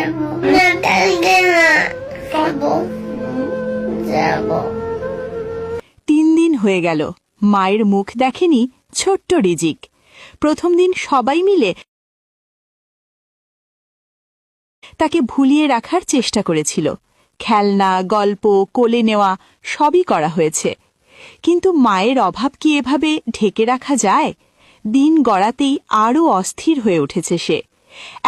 যাবো না, কালকে না, যাবো যাবো। 3 দিন হয়ে গেল, মায়ের মুখ দেখেনি ছোট্ট রিজিক। প্রথম দিন সবাই মিলে তাকে ভুলিয়ে রাখার চেষ্টা করেছিল। খেলনা, গল্প, কোলে নেওয়া সবই করা হয়েছে। কিন্তু মায়ের অভাব কি এভাবে ঢেকে রাখা যায়? দিন গড়াতেই আরও অস্থির হয়ে উঠেছে সে।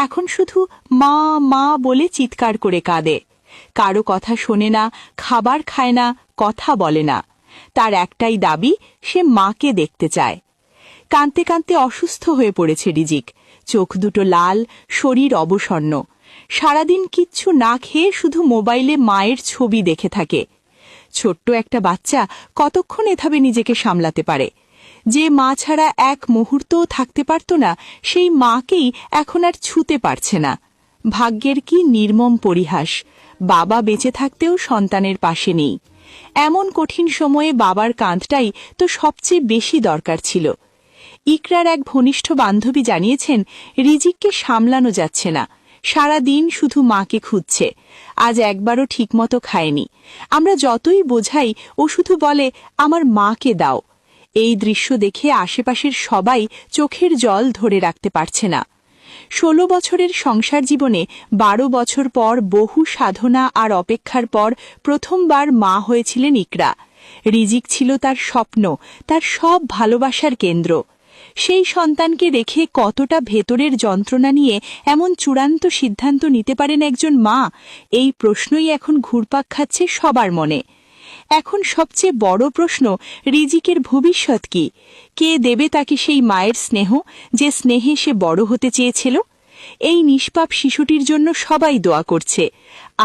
এখন শুধু মা মা বলে চিৎকার করে কাঁদে। কারো কথা শোনে না, খাবার খায় না, কথা বলে না। তার একটাই দাবি, সে মাকে দেখতে চায়। কাঁদতে কাঁদতে অসুস্থ হয়ে পড়েছে রিজিক। চোখ দুটো লাল, শরীর অবসন্ন। সারাদিন কিচ্ছু না খেয়ে শুধু মোবাইলে মায়ের ছবি দেখে থাকে। ছোট্ট একটা বাচ্চা কতক্ষণ এভাবে নিজেকে সামলাতে পারে? যে মা ছাড়া এক মুহূর্তও থাকতে পারত না, সেই মাকেই এখন আর ছুঁতে পারছে না। ভাগ্যের কি নির্মম পরিহাস! বাবা বেঁচে থাকতেও সন্তানের পাশে নেই। এমন কঠিন সময়ে বাবার কাঁধটাই তো সবচেয়ে বেশি দরকার ছিল। ইকরার এক ঘনিষ্ঠ বান্ধবী জানিয়েছেন, রিজিককে সামলানো যাচ্ছে না। সারা দিন শুধু মাকে খুঁজছে। আজ একবারও ঠিকমতো খায়নি। আমরা যতই বোঝাই, ও শুধু বলে, আমার মাকে দাও। এই দৃশ্য দেখে আশেপাশের সবাই চোখের জল ধরে রাখতে পারছে না। 16 বছরের সংসার জীবনে 12 বছর পর বহু সাধনা আর অপেক্ষার পর প্রথমবার মা হয়েছিলেন ইকরা। রিজিক ছিল তার স্বপ্ন, তার সব ভালোবাসার কেন্দ্র। সেই সন্তানকে রেখে কতটা ভেতরের যন্ত্রণা নিয়ে এমন চূড়ান্ত সিদ্ধান্ত নিতে পারেন একজন মা? এই প্রশ্নই এখন ঘুরপাক খাচ্ছে সবার মনে। এখন সবচেয়ে বড় প্রশ্ন, রিজিকের ভবিষ্যৎ কি? কে দেবে তাকে সেই মায়ের স্নেহ, যে স্নেহে সে বড় হতে চেয়েছিল? এই নিষ্পাপ শিশুটির জন্য সবাই দোয়া করছে।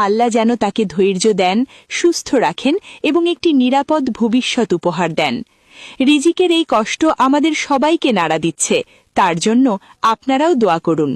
আল্লাহ যেন তাকে ধৈর্য দেন, সুস্থ রাখেন এবং একটি নিরাপদ ভবিষ্যৎ উপহার দেন। রিজিকের এই কষ্ট আমাদের সবাইকে নাড়া দিচ্ছে। তার জন্য আপনারাও দোয়া করুন।